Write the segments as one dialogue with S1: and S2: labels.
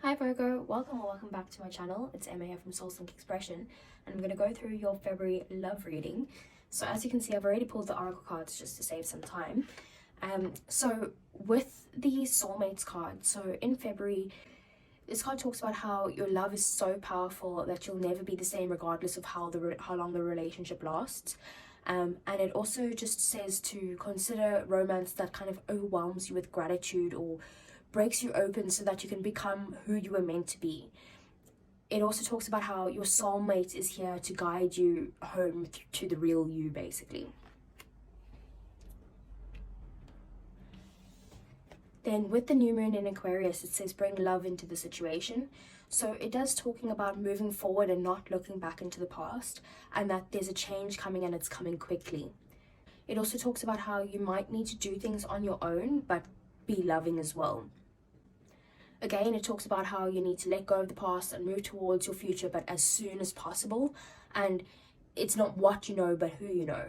S1: Hi Virgo, welcome or welcome back to my channel. It's Emma here from SoulSync Expression, and I'm going to go through your February love reading. So as you can see, I've already pulled the oracle cards just to save some time. So with the soulmates card, so in February, this card talks about how your love is so powerful that you'll never be the same regardless of how long the relationship lasts. And it also just says to consider romance that kind of overwhelms you with gratitude or breaks you open so that you can become who you were meant to be. It also talks about how your soulmate is here to guide you home to the real you, basically. Then with the new moon in Aquarius, it says bring love into the situation. So it does talking about moving forward and not looking back into the past, and that there's a change coming and it's coming quickly. It also talks about how you might need to do things on your own, but be loving as well. Again, it talks about how you need to let go of the past and move towards your future, but as soon as possible. And it's not what you know, but who you know.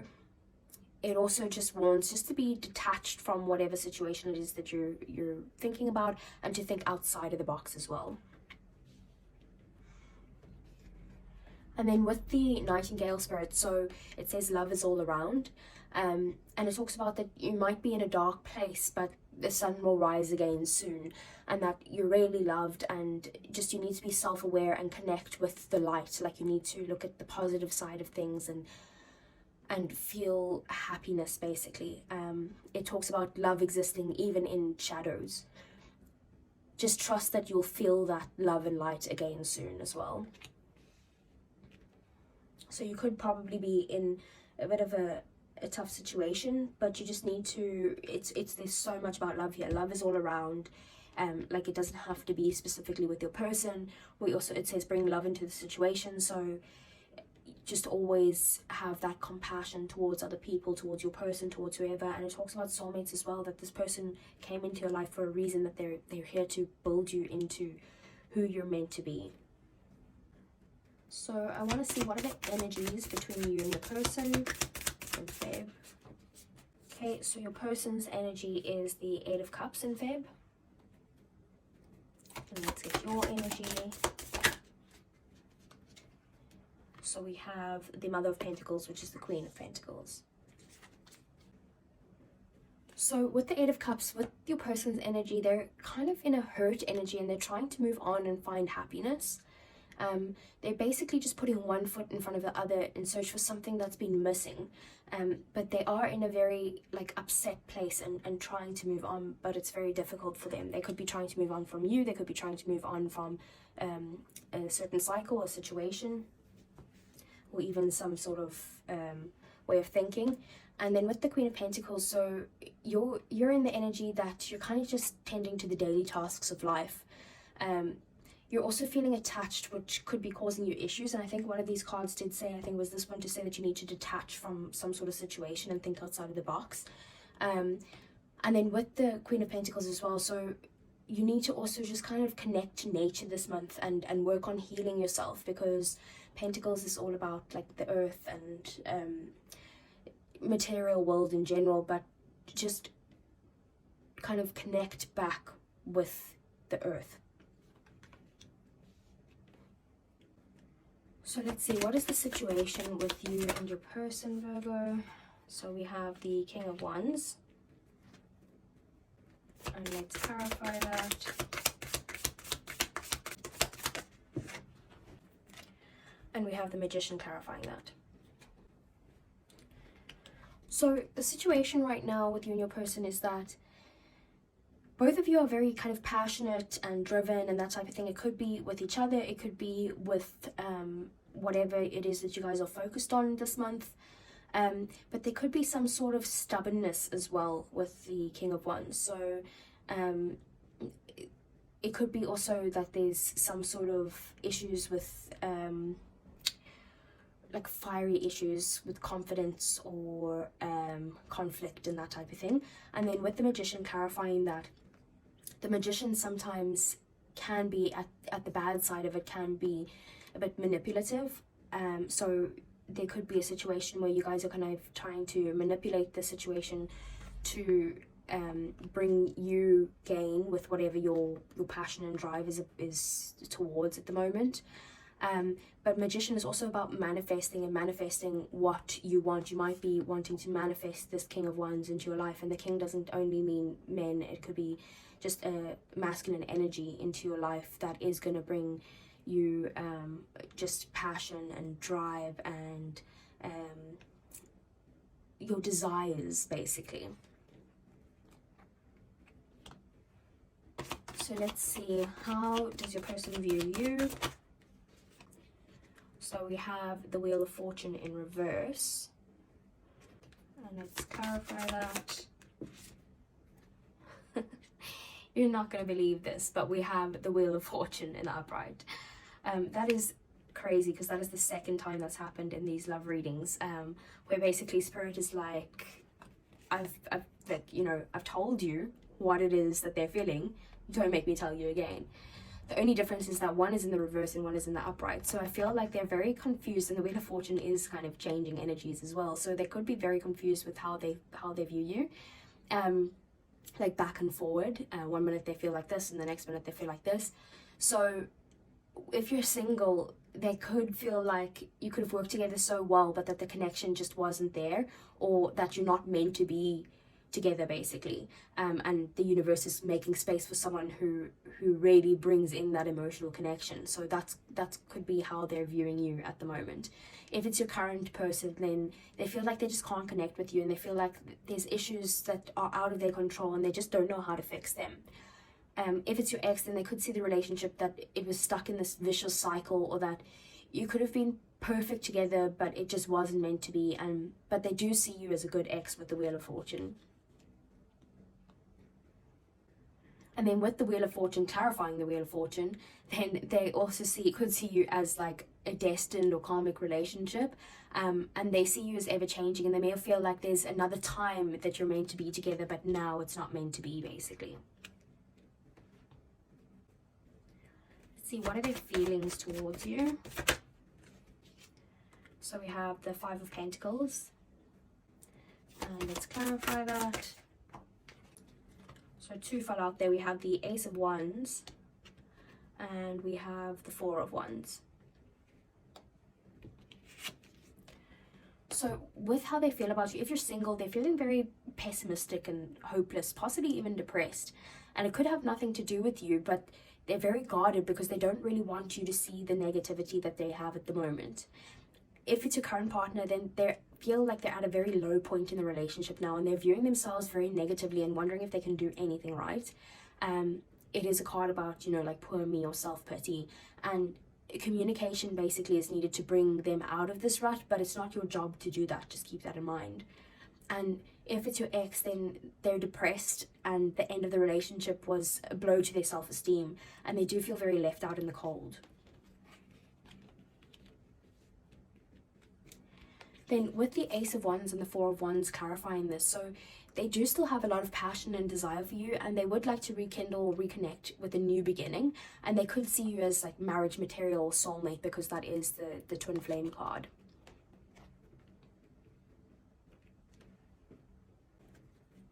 S1: It also just wants just to be detached from whatever situation it is that you're thinking about, and to think outside of the box as well. And then with the Nightingale spirit, so it says love is all around. And it talks about that you might be in a dark place, but the sun will rise again soon, and that you're really loved, and just you need to be self-aware and connect with the light. Like you need to look at the positive side of things and feel happiness, basically. It talks about love existing even in shadows. Just trust that you'll feel that love and light again soon as well. So you could probably be in a bit of a tough situation, but you just need to, there's so much about love here. Love is all around. Like it doesn't have to be specifically with your person. It says bring love into the situation, so just always have that compassion towards other people, towards your person, towards whoever. And it talks about soulmates as well, that this person came into your life for a reason, that they're here to build you into who you're meant to be. So I want to see what are the energies between you and your person in Feb. Okay, so your person's energy is the Eight of Cups in Feb. And let's get your energy. So we have the Mother of Pentacles, which is the Queen of Pentacles. So with the Eight of Cups, with your person's energy, they're kind of in a hurt energy, and they're trying to move on and find happiness. They're basically just putting one foot in front of the other in search for something that's been missing. But they are in a very upset place and trying to move on, but it's very difficult for them. They could be trying to move on from you. They could be trying to move on from a certain cycle or situation, or even some sort of way of thinking. And then with the Queen of Pentacles, so you're in the energy that you're kind of just tending to the daily tasks of life. You're also feeling attached, which could be causing you issues. And I think one of these cards did say, I think it was this one, to say that you need to detach from some sort of situation and think outside of the box. And then with the Queen of Pentacles as well, so you need to also just kind of connect to nature this month and work on healing yourself, because Pentacles is all about the earth and material world in general, but just kind of connect back with the earth. So let's see, what is the situation with you and your person, Virgo? So we have the King of Wands. And let's clarify that. And we have the Magician clarifying that. So the situation right now with you and your person is that both of you are very kind of passionate and driven and that type of thing. It could be with each other. It could be with whatever it is that you guys are focused on this month. But there could be some sort of stubbornness as well with the King of Wands. So it could be also that there's some sort of issues with fiery issues with confidence or conflict and that type of thing. And then with the Magician clarifying that the Magician sometimes can be, at the bad side of it, can be a bit manipulative. So there could be a situation where you guys are kind of trying to manipulate the situation to bring you gain with whatever your passion and drive is towards at the moment. But Magician is also about manifesting and manifesting what you want. You might be wanting to manifest this King of Wands into your life, and the King doesn't only mean men. It could be just a masculine energy into your life that is going to bring you just passion and drive and your desires, basically. So let's see, how does your person view you? So we have the Wheel of Fortune in reverse, and let's clarify that. You're not going to believe this, but we have the Wheel of Fortune in the upright. That is crazy, because that is the second time that's happened in these love readings, where basically Spirit is like, I've told you what it is that they're feeling. Don't make me tell you again. The only difference is that one is in the reverse and one is in the upright. So I feel like they're very confused, and the Wheel of Fortune is kind of changing energies as well. So they could be very confused with how they view you, like back and forward. 1 minute they feel like this, and the next minute they feel like this. So if you're single, they could feel like you could have worked together so well, but that the connection just wasn't there, or that you're not meant to be together, basically, and the universe is making space for someone who really brings in that emotional connection. So that could be how they're viewing you at the moment. If it's your current person, then they feel like they just can't connect with you, and they feel like there's issues that are out of their control and they just don't know how to fix them. If it's your ex, then they could see the relationship that it was stuck in this vicious cycle, or that you could have been perfect together but it just wasn't meant to be, but they do see you as a good ex with the Wheel of Fortune. And then with the Wheel of Fortune, clarifying the Wheel of Fortune, then they also could see you as like a destined or karmic relationship, and they see you as ever changing, and they may feel like there's another time that you're meant to be together, but now it's not meant to be, basically. Let's see, what are their feelings towards you? So we have the Five of Pentacles, and let's clarify that. So two fell out there. We have the Ace of Wands, and we have the Four of Wands. So with how they feel about you, if you're single, they're feeling very pessimistic and hopeless, possibly even depressed. And it could have nothing to do with you, but they're very guarded because they don't really want you to see the negativity that they have at the moment. If it's your current partner, then they feel like they're at a very low point in the relationship now, and they're viewing themselves very negatively and wondering if they can do anything right. It is a card about, like poor me or self-pity, and communication basically is needed to bring them out of this rut, but it's not your job to do that. Just keep that in mind. And if it's your ex, then they're depressed, and the end of the relationship was a blow to their self-esteem, and they do feel very left out in the cold. Then with the Ace of Wands and the Four of Wands clarifying this, so they do still have a lot of passion and desire for you, and they would like to rekindle or reconnect with a new beginning, and they could see you as like marriage material or soulmate, because that is the Twin Flame card.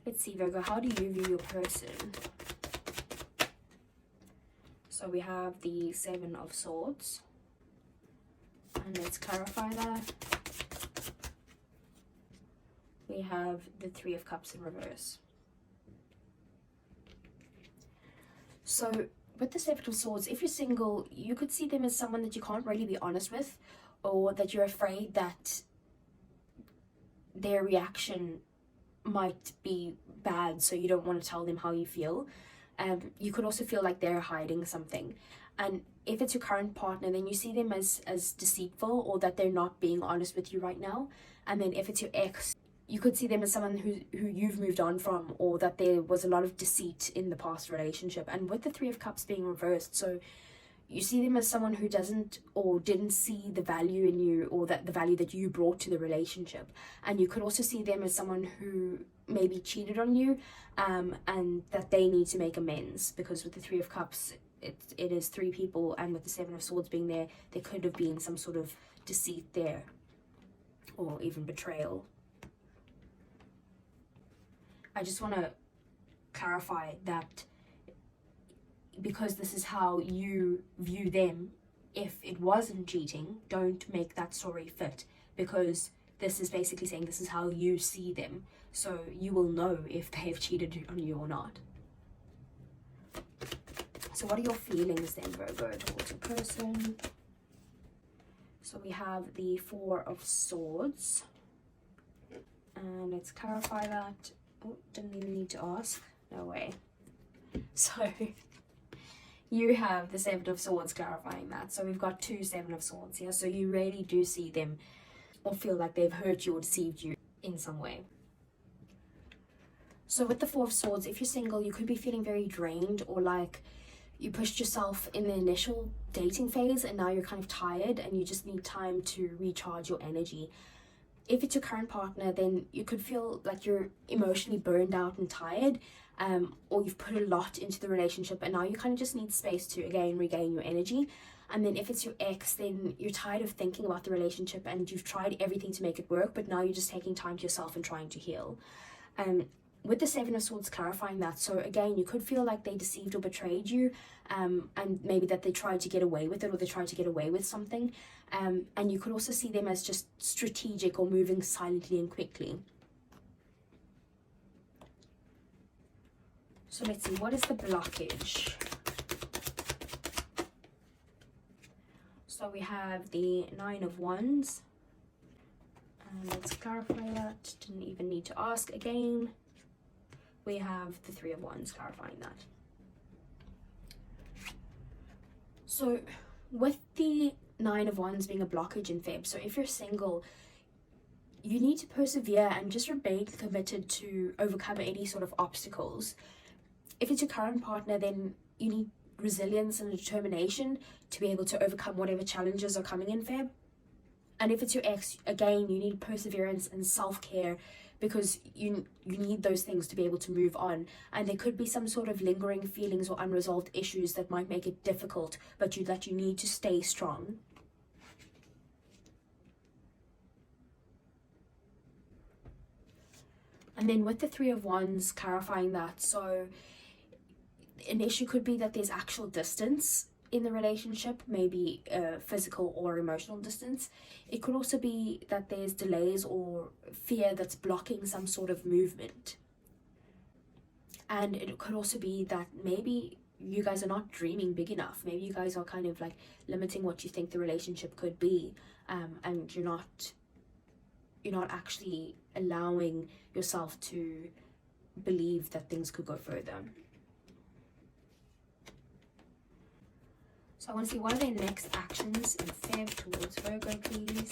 S1: Let's see, Virgo, how do you view your person? So we have the Seven of Swords, and let's clarify that. We have the Three of Cups in reverse. So with the Seven of Swords, if you're single, you could see them as someone that you can't really be honest with, or that you're afraid that their reaction might be bad, so you don't want to tell them how you feel. You could also feel like they're hiding something. And if it's your current partner, then you see them as deceitful, or that they're not being honest with you right now. And then if it's your ex, you could see them as someone who you've moved on from, or that there was a lot of deceit in the past relationship. And with the Three of Cups being reversed, so you see them as someone who doesn't or didn't see the value in you, or that the value that you brought to the relationship. And you could also see them as someone who maybe cheated on you, and that they need to make amends, because with the Three of Cups, it is three people, and with the Seven of Swords being there could have been some sort of deceit there, or even betrayal. I just want to clarify that because this is how you view them, if it wasn't cheating, don't make that story fit, because this is basically saying this is how you see them, so you will know if they've cheated on you or not. So what are your feelings then, Virgo, towards a person? So we have the Four of Swords, and let's clarify that. Oh, didn't even need to ask. No way. So you have the Seven of Swords clarifying that. So we've got two Seven of Swords here. So you really do see them or feel like they've hurt you or deceived you in some way. So with the Four of Swords, if you're single, you could be feeling very drained, or like you pushed yourself in the initial dating phase and now you're kind of tired and you just need time to recharge your energy. If it's your current partner, then you could feel like you're emotionally burned out and tired, or you've put a lot into the relationship and now you kind of just need space to again regain your energy. And then if it's your ex, then you're tired of thinking about the relationship and you've tried everything to make it work, but now you're just taking time to yourself and trying to heal. With the Seven of Swords clarifying that, so again, you could feel like they deceived or betrayed you, and maybe that they tried to get away with it, or they tried to get away with something, and you could also see them as just strategic or moving silently and quickly. So let's see, what is the blockage? So we have the Nine of Wands, and let's clarify that, didn't even need to ask again. We have the Three of Wands clarifying that. So with the Nine of Wands being a blockage in Feb, so if you're single, you need to persevere and just remain committed to overcome any sort of obstacles. If it's your current partner, then you need resilience and determination to be able to overcome whatever challenges are coming in Feb. And if it's your ex, again, you need perseverance and self-care, because you need those things to be able to move on. And there could be some sort of lingering feelings or unresolved issues that might make it difficult, but that you need to stay strong. And then with the Three of Wands clarifying that, so an issue could be that there's actual distance in the relationship, maybe physical or emotional distance. It could also be that there's delays or fear that's blocking some sort of movement. And it could also be that maybe you guys are not dreaming big enough. Maybe you guys are kind of like limiting what you think the relationship could be, and you're not actually allowing yourself to believe that things could go further. So I want to see, what are their next actions in Feb towards Virgo, please?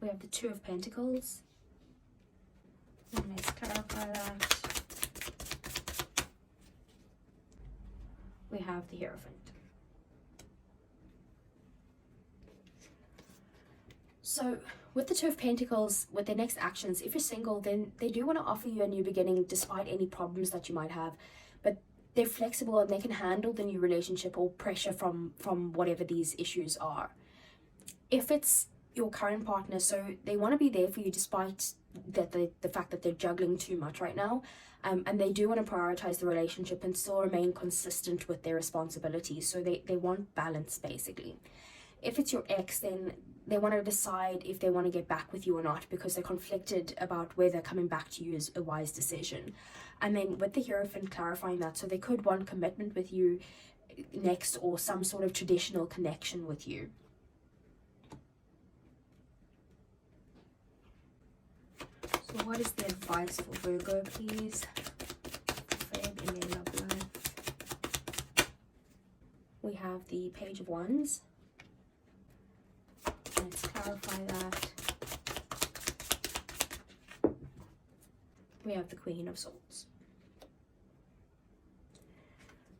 S1: We have the Two of Pentacles. And let's clarify that. We have the Hierophant. So with the Two of Pentacles, with their next actions, if you're single, then they do want to offer you a new beginning despite any problems that you might have. But they're flexible and they can handle the new relationship or pressure from whatever these issues are. If it's your current partner, so they want to be there for you despite the fact that they're juggling too much right now, and they do want to prioritize the relationship and still remain consistent with their responsibilities. So they want balance, basically. If it's your ex, then they want to decide if they want to get back with you or not, because they're conflicted about whether coming back to you is a wise decision. And then with the Hierophant clarifying that, so they could want commitment with you next, or some sort of traditional connection with you. So what is the advice for Virgo, please? Feb in their love life. We have the Page of Wands. Let's clarify that. We have the Queen of Swords.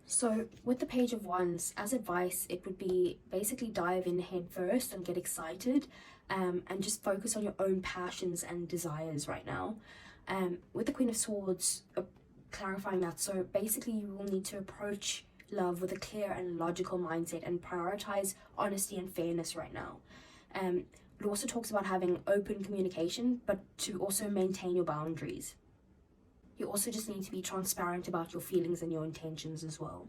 S1: So with the Page of Wands, as advice, it would be basically dive in head first and get excited, and just focus on your own passions and desires right now. With the Queen of Swords, clarifying that, so basically you will need to approach love with a clear and logical mindset and prioritize honesty and fairness right now. It also talks about having open communication, but to also maintain your boundaries. You also just need to be transparent about your feelings and your intentions as well.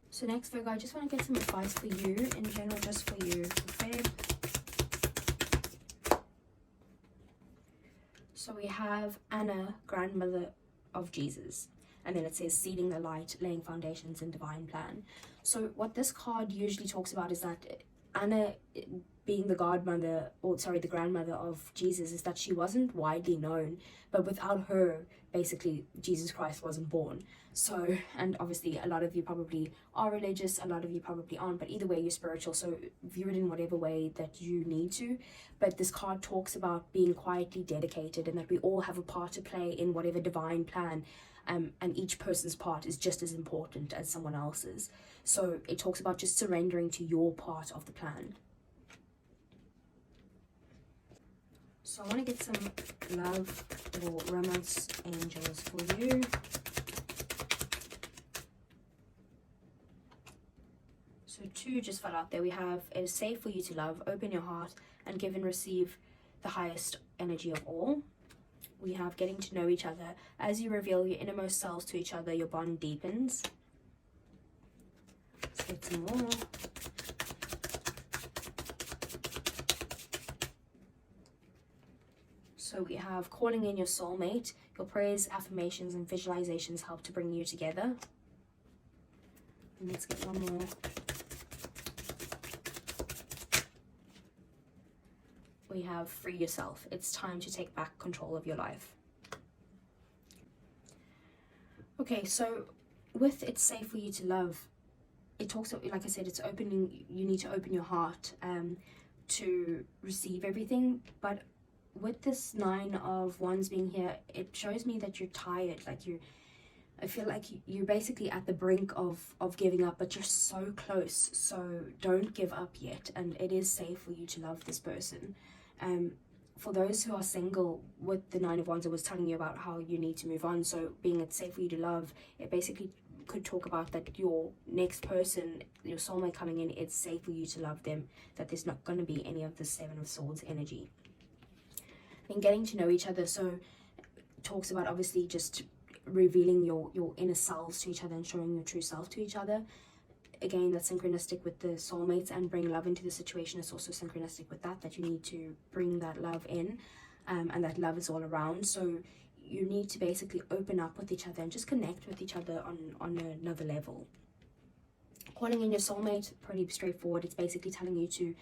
S1: So next, Virgo, I just want to get some advice for you in general, just for you, okay? So we have Anna, grandmother of Jesus. And then it says seeding the light, laying foundations and divine plan. So what this card usually talks about is that Anna, being the godmother, or sorry, the grandmother of Jesus, is that she wasn't widely known, but without her, basically, Jesus Christ wasn't born. So, and obviously a lot of you probably are religious, a lot of you probably aren't, but either way, you're spiritual, so view it in whatever way that you need to. But this card talks about being quietly dedicated, and that we all have a part to play in whatever divine plan, and each person's part is just as important as someone else's. So it talks about just surrendering to your part of the plan. So I want to get some love or romance angels for you. So 2 just fell out there. We have, it is safe for you to love, open your heart, and give and receive the highest energy of all. We have getting to know each other. As you reveal your innermost selves to each other, your bond deepens. Let's get some more. So we have calling in your soulmate. Your prayers, affirmations, and visualizations help to bring you together. And let's get one more. We have free yourself. It's time to take back control of your life. Okay, so with it's safe for you to love, it talks about, like I said, it's opening, you need to open your heart to receive everything. But with this 9 of Wands being here, it shows me that you're tired, like I feel like you're basically at the brink of giving up, but you're so close. So don't give up yet, and it is safe for you to love this person. For those who are single, with the 9 of Wands, I was telling you about how you need to move on. So being it's safe for you to love, it basically could talk about that your next person, your soulmate coming in, it's safe for you to love them, that there's not going to be any of the 7 of Swords energy. And getting to know each other, so it talks about obviously just revealing your inner selves to each other and showing your true self to each other. Again, that's synchronistic with the soulmates, and bring love into the situation is also synchronistic with that you need to bring that love in, and that love is all around. So you need to basically open up with each other and just connect with each other on another level. Calling in your soulmate, pretty straightforward. It's basically telling you to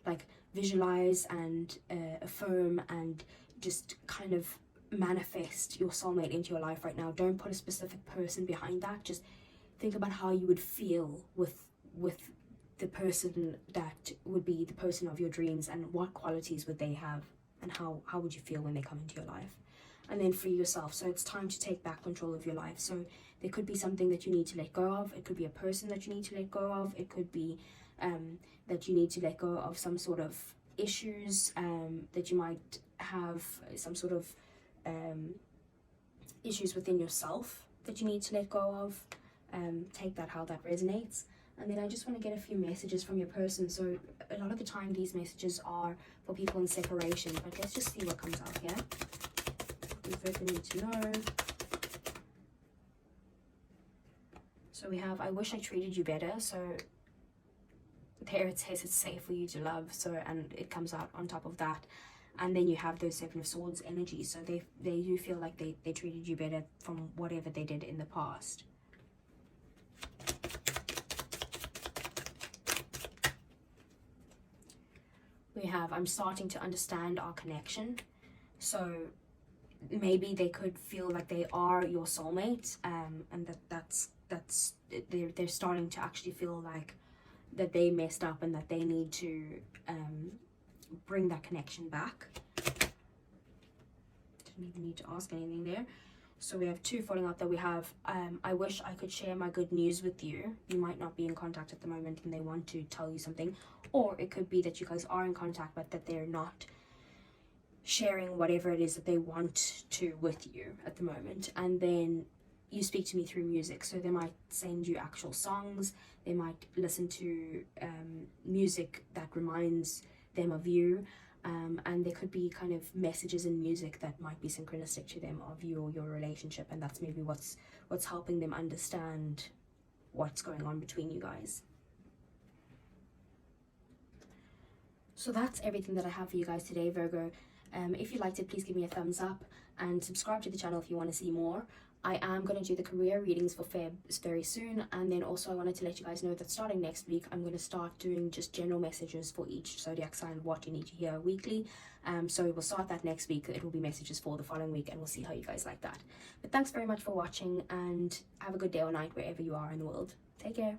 S1: like visualize and affirm and just kind of manifest your soulmate into your life right now. Don't put a specific person behind that. Just think about how you would feel with the person that would be the person of your dreams, and what qualities would they have, and how would you feel when they come into your life. And then free yourself. So it's time to take back control of your life. So there could be something that you need to let go of. It could be a person that you need to let go of. It could be that you need to let go of some sort of issues, that you might have some sort of issues within yourself that you need to let go of. Take that how that resonates. And then I just want to get a few messages from your person. So a lot of the time these messages are for people in separation, but let's just see what comes out here. We both need to know. So we have, I wish I treated you better. So there it says it's safe for you to love. So, and it comes out on top of that. And then you have those 7 of Swords energy. So they do feel like they treated you better from whatever they did in the past. We have, I'm starting to understand our connection. So maybe they could feel like they are your soulmate, and that's they're starting to actually feel like that they messed up and that they need to bring that connection back. Didn't even need to ask anything there. So we have 2 falling out there. We have I wish I could share my good news with you. You might not be in contact at the moment and they want to tell you something, or it could be that you guys are in contact but that they're not sharing whatever it is that they want to with you at the moment. And then you speak to me through music. So they might send you actual songs, they might listen to music that reminds them of you, and there could be kind of messages in music that might be synchronistic to them of you or your relationship, and that's maybe what's helping them understand what's going on between you guys. So that's everything that I have for you guys today, Virgo. If you liked it, please give me a thumbs up and subscribe to the channel if you want to see more. I am going to do the career readings for Feb very soon, and then also I wanted to let you guys know that starting next week I'm going to start doing just general messages for each zodiac sign, what you need to hear weekly. So we'll start that next week. It will be messages for the following week, and we'll see how you guys like that. But thanks very much for watching, and have a good day or night wherever you are in the world. Take care.